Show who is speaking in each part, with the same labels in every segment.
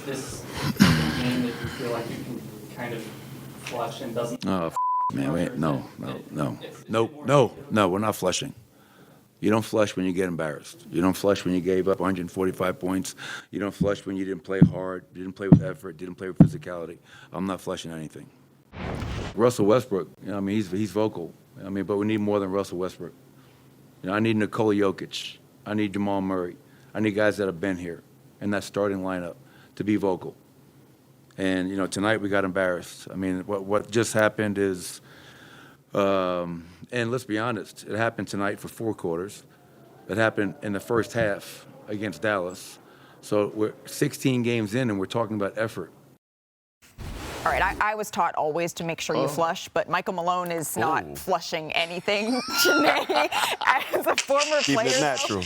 Speaker 1: this a game that you feel like you can kind of flush and doesn't?
Speaker 2: Oh, man, wait, no, we're not flushing. You don't flush when you get embarrassed. You don't flush when you gave up 145 points. You don't flush when you didn't play hard, didn't play with effort, didn't play with physicality. I'm not flushing anything. Russell Westbrook, I mean, he's vocal. I mean, but we need more than Russell Westbrook. I need Nikola Jokic. I need Jamal Murray. I need guys that have been here in that starting lineup to be vocal. And, tonight we got embarrassed. I mean, what just happened is, and let's be honest, it happened tonight for 4 quarters. It happened in the first half against Dallas. So we're 16 games in and we're talking about effort.
Speaker 3: All right, I was taught always to make sure you flush, but Michael Malone is not flushing anything. Chiney, as a former player,
Speaker 4: keep it natural.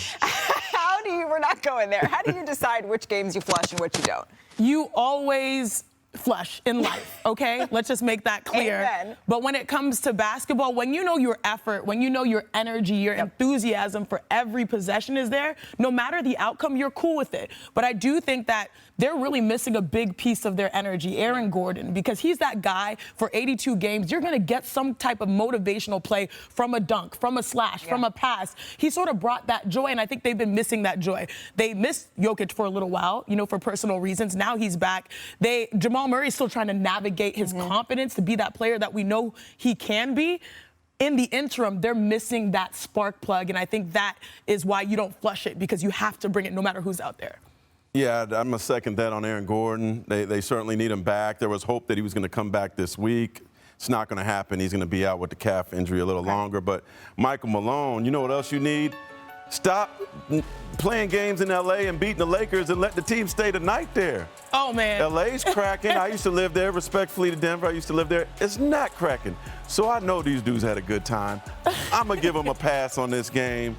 Speaker 3: We're not going there. How do you decide which games you flush and which you don't?
Speaker 5: You always flush in life, okay? Let's just make that clear.
Speaker 3: Amen.
Speaker 5: But when it comes to basketball, when you know your effort, when you know your energy, your enthusiasm for every possession is there, no matter the outcome, you're cool with it. But I do think that they're really missing a big piece of their energy, Aaron Gordon, because he's that guy for 82 games. You're going to get some type of motivational play from a dunk, from a slash, from a pass. He sort of brought that joy, and I think they've been missing that joy. They missed Jokic for a little while, for personal reasons. Now he's back. Jamal Murray is still trying to navigate his confidence to be that player that we know he can be. In the interim, they're missing that spark plug, and I think that is why you don't flush it, because you have to bring it no matter who's out there.
Speaker 4: Yeah, I'm going to second that on Aaron Gordon. They certainly need him back. There was hope that he was going to come back this week. It's not going to happen. He's going to be out with the calf injury a little longer. But Michael Malone, you know what else you need? Stop playing games in L.A. and beating the Lakers and let the team stay the night there.
Speaker 5: Oh, man.
Speaker 4: L.A.'s cracking. I used to live there, respectfully to Denver. I used to live there. It's not cracking. So I know these dudes had a good time. I'm going to give them a pass on this game.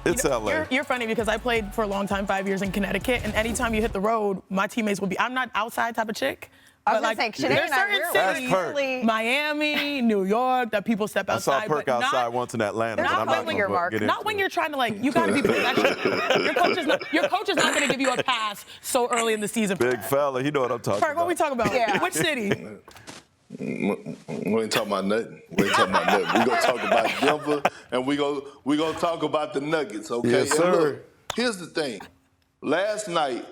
Speaker 4: It's LA.
Speaker 5: You're funny because I played for a long time, 5 years in Connecticut, and anytime you hit the road, my teammates will be. I'm not outside type of chick.
Speaker 3: I was going to say,
Speaker 5: there's certain cities,
Speaker 3: really...
Speaker 5: Miami, New York, that people step outside.
Speaker 4: I saw Perk outside once in Atlanta, but I'm not going to
Speaker 3: Marc.
Speaker 4: get into
Speaker 5: Not when
Speaker 4: it.
Speaker 5: you're trying to, you got to be professional. Your coach is not going to give you a pass so early in the season.
Speaker 4: Big fella, you know what I'm talking
Speaker 5: Perk,
Speaker 4: about.
Speaker 5: what are we talking about?
Speaker 3: Yeah.
Speaker 5: Which city?
Speaker 6: We ain't talking about nothing. We ain't talking about nothing. We gonna talk about Denver, and we gonna talk about the Nuggets. Okay.
Speaker 4: Yes, sir.
Speaker 6: And look, here's the thing. Last night,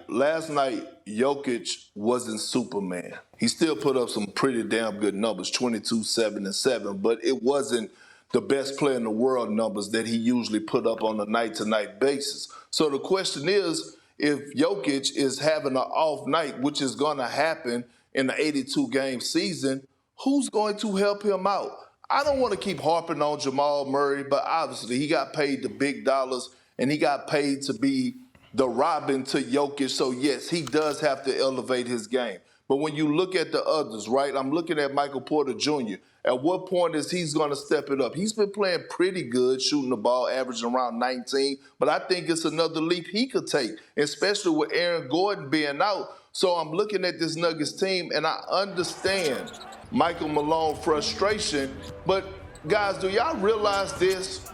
Speaker 6: Jokic wasn't Superman. He still put up some pretty damn good numbers, 22, 7, and 7, but it wasn't the best player in the world numbers that he usually put up on a night-to-night basis. So the question is, if Jokic is having an off night, which is going to happen in the 82-game season, who's going to help him out? I don't want to keep harping on Jamal Murray, but obviously he got paid the big dollars, and he got paid to be the Robin to Jokic. So, yes, he does have to elevate his game. But when you look at the others, right, I'm looking at Michael Porter Jr. At what point is he going to step it up? He's been playing pretty good, shooting the ball, averaging around 19. But I think it's another leap he could take, especially with Aaron Gordon being out. So I'm looking at this Nuggets team, and I understand Michael Malone frustration. But, guys, do y'all realize this?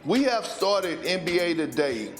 Speaker 6: We have started NBA Today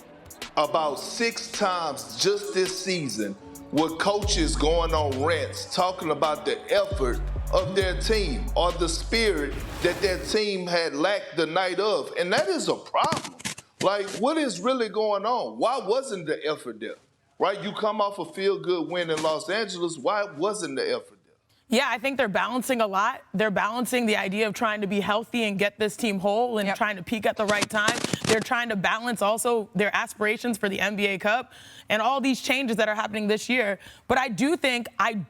Speaker 6: about 6 times just this season with coaches going on rants talking about the effort of their team or the spirit that their team had lacked the night of. And that is a problem. Like, what is really going on? Why wasn't the effort there? Right? You come off a feel-good win in Los Angeles. Why wasn't the effort there?
Speaker 5: Yeah, I think they're balancing a lot. They're balancing the idea of trying to be healthy and get this team whole and trying to peak at the right time. They're trying to balance also their aspirations for the NBA Cup and all these changes that are happening this year. But I do think I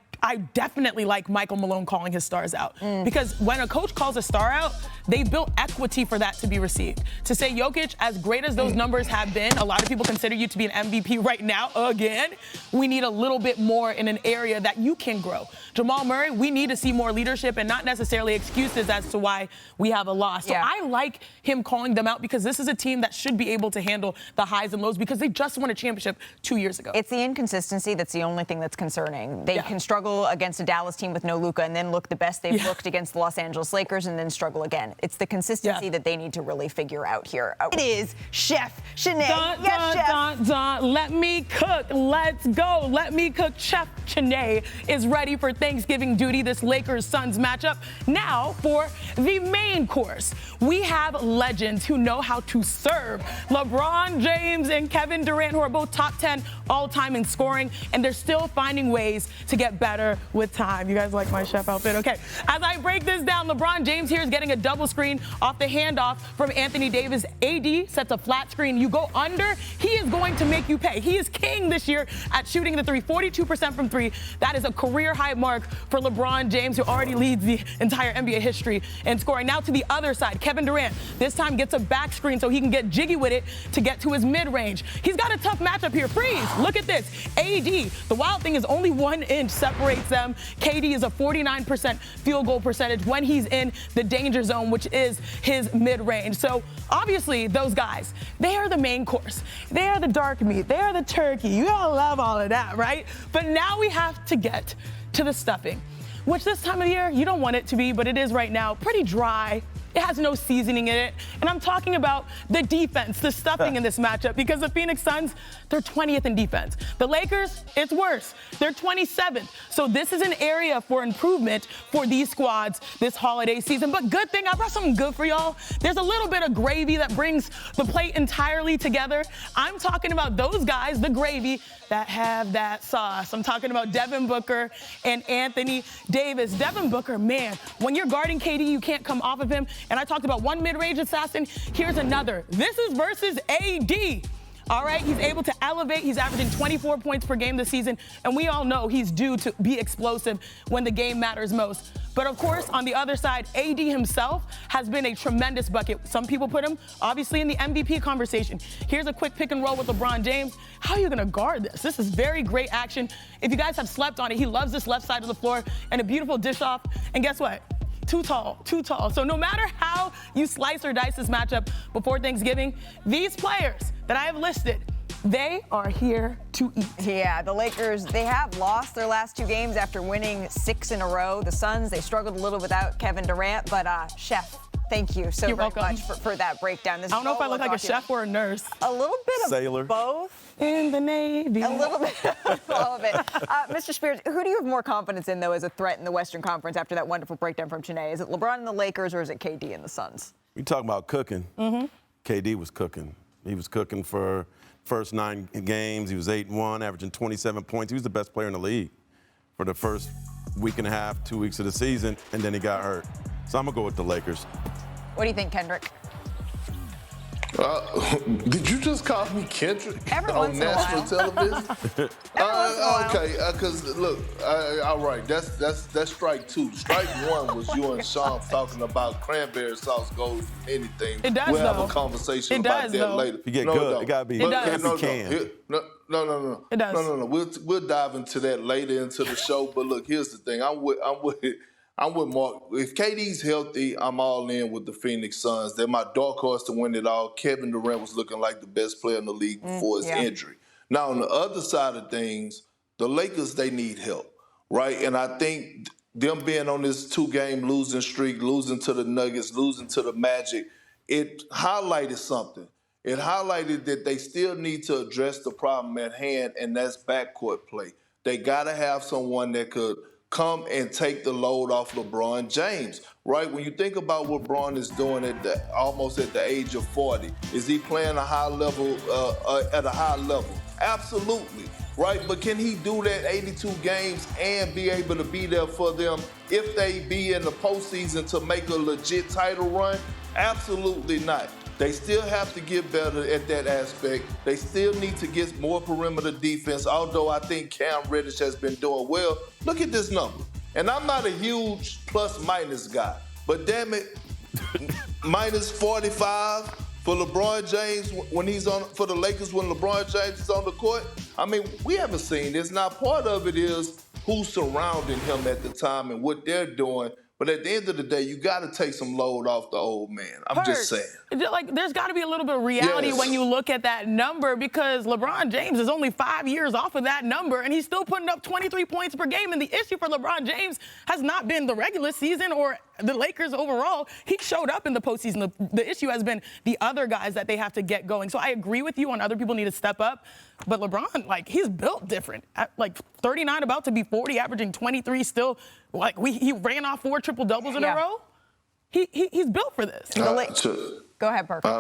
Speaker 5: definitely like Michael Malone calling his stars out. Because when a coach calls a star out, they've built equity for that to be received. To say, Jokic, as great as those numbers have been, a lot of people consider you to be an MVP right now again. We need a little bit more in an area that you can grow. Jamal Murray, we need to see more leadership and not necessarily excuses as to why we have a loss. So I like him calling them out because this is a team that should be able to handle the highs and lows because they just won a championship 2 years ago.
Speaker 3: It's the inconsistency that's the only thing that's concerning. They can struggle struggle against a Dallas team with no Luka and then look the best they've looked against the Los Angeles Lakers and then struggle again. It's the consistency that they need to really figure out here. It is Chef Chiney. Chef.
Speaker 5: Let me cook. Let's go. Let me cook. Chef Chiney is ready for Thanksgiving duty. This Lakers-Suns matchup. Now for the main course. We have legends who know how to serve. LeBron James and Kevin Durant, who are both top 10 all-time in scoring, and they're still finding ways to get better with time. You guys like my chef outfit? Okay. As I break this down, LeBron James here is getting a double screen off the handoff from Anthony Davis. AD sets a flat screen. You go under, he is going to make you pay. He is king this year at shooting the three, 42% from three. That is a career-high mark for LeBron James, who already leads the entire NBA history in scoring. Now to the other side, Kevin Durant this time gets a back screen so he can get jiggy with it to get to his mid-range. He's got a tough matchup here. Freeze, look at this. AD, the wild thing is only 1 inch separates them. KD is a 49% field goal percentage when he's in the danger zone, which is his mid-range. So obviously those guys, they are the main course. They are the dark meat. They are the turkey. You gotta love all of that, right? But now we have to get to the stuffing, which this time of year, you don't want it to be, but it is right now, pretty dry. It has no seasoning in it. And I'm talking about the defense, the stuffing in this matchup, because the Phoenix Suns, they're 20th in defense. The Lakers, it's worse. They're 27th. So this is an area for improvement for these squads this holiday season. But good thing, I brought something good for y'all. There's a little bit of gravy that brings the plate entirely together. I'm talking about those guys, the gravy, that have that sauce. I'm talking about Devin Booker and Anthony Davis. Devin Booker, man, when you're guarding KD, you can't come off of him. And I talked about one mid-range assassin. Here's another. This is versus AD. All right, he's able to elevate. He's averaging 24 points per game this season, and we all know he's due to be explosive when the game matters most. But of course, on the other side, AD himself has been a tremendous bucket. Some people put him, obviously, in the MVP conversation. Here's a quick pick and roll with LeBron James. How are you gonna guard this? This is very great action. If you guys have slept on it, he loves this left side of the floor, and a beautiful dish off. And guess what? Too tall. So no matter how you slice or dice this matchup before Thanksgiving, these players that I have listed, they are here to eat.
Speaker 3: Yeah, the Lakers, they have lost their last 2 games after winning 6 in a row. The Suns, they struggled a little without Kevin Durant, but Chef, thank you so very much for that breakdown.
Speaker 5: I don't know if I look like a chef or a nurse.
Speaker 3: A little bit of
Speaker 4: Sailor.
Speaker 3: Both.
Speaker 5: In the Navy.
Speaker 3: A little bit of all of it. Mr. Spears, who do you have more confidence in, though, as a threat in the Western Conference after that wonderful breakdown from Chiney? Is it LeBron and the Lakers, or is it KD and the Suns?
Speaker 4: We talking about cooking. KD was cooking. He was cooking for first 9 games. He was 8-1, averaging 27 points. He was the best player in the league for the first week and a half, 2 weeks of the season, and then he got hurt. So I'm going to go with the Lakers.
Speaker 3: What do you think, Kendrick?
Speaker 6: Did you just call me Kendrick on national television? Okay, because look, all right, that's strike 2. Strike 1 was you and Sean talking about cranberry sauce goes anything.
Speaker 5: It does,
Speaker 6: we'll have
Speaker 5: though.
Speaker 6: a conversation
Speaker 5: It
Speaker 6: about
Speaker 5: does,
Speaker 6: that
Speaker 5: though.
Speaker 6: later.
Speaker 4: If you get
Speaker 6: No,
Speaker 4: good, it gotta be.
Speaker 5: It does.
Speaker 6: No.
Speaker 5: It does.
Speaker 6: No. We'll dive into that later into the show. But look, here's the thing. I'm with Marc. If KD's healthy, I'm all in with the Phoenix Suns. They're my dark horse to win it all. Kevin Durant was looking like the best player in the league before his injury. Now, on the other side of things, the Lakers, they need help, right? And I think them being on this 2-game losing streak, losing to the Nuggets, losing to the Magic, it highlighted something. It highlighted that they still need to address the problem at hand, and that's backcourt play. They got to have someone that could come and take the load off LeBron James, right? When you think about what LeBron is doing almost at the age of 40, is he playing a high level at a high level? Absolutely, right? But can he do that 82 games and be able to be there for them if they be in the postseason to make a legit title run? Absolutely not. They still have to get better at that aspect. They still need to get more perimeter defense, although I think Cam Reddish has been doing well. Look at this number. And I'm not a huge plus-minus guy, but damn it, minus 45 for LeBron James when he's on, for the Lakers when LeBron James is on the court. I mean, we haven't seen this. Now, part of it is who's surrounding him at the time and what they're doing. But at the end of the day, you got to take some load off the old man. I'm just saying.
Speaker 5: Like, there's got to be a little bit of reality when you look at that number, because LeBron James is only 5 years off of that number, and he's still putting up 23 points per game. And the issue for LeBron James has not been the regular season or the Lakers overall. He showed up in the postseason. The issue has been the other guys that they have to get going. So I agree with you on other people need to step up. But LeBron, like, he's built different. At, like, 39, about to be 40, averaging 23 still. Like, he ran off 4 triple-doubles in a row. He's built for this.
Speaker 3: Go ahead, Perkins.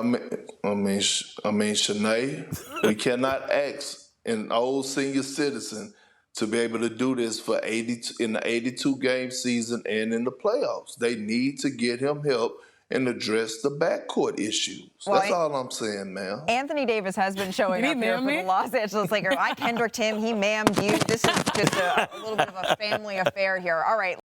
Speaker 6: I mean, Shanae, we cannot ask an old senior citizen to be able to do this for 82 in the 82-game season and in the playoffs. They need to get him help and address the backcourt issues.
Speaker 3: Well,
Speaker 6: that's all I'm saying, man.
Speaker 3: Anthony Davis has been showing up here for the Los Angeles Lakers. I Kendricked him. He ma'amed you. This is just a little bit of a family affair here. All right.